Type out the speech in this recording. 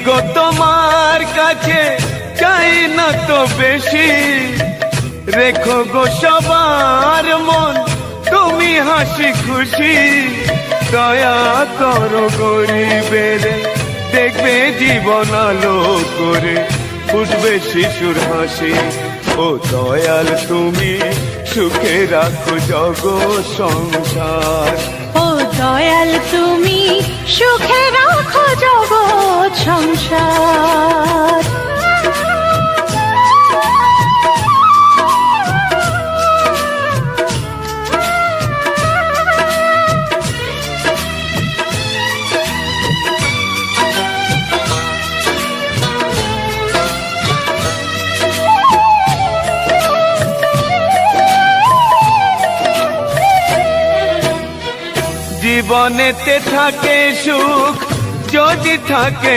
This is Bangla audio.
গো তোমার কাছে চাই না তো বেশি, রেখো গো সবার মন তুমি হাসি খুশি। দয়া করো গরিবের, দেখবে জীবন আলো করে ফুটবে শিশুর হাসি। ও দয়াল তুমি সুখে রাখো জগৎ সংসার। ও দয়াল তুমি সুখে রাখো জগৎ সংসার। জীবনেতে থাকে সুখ যদি থাকে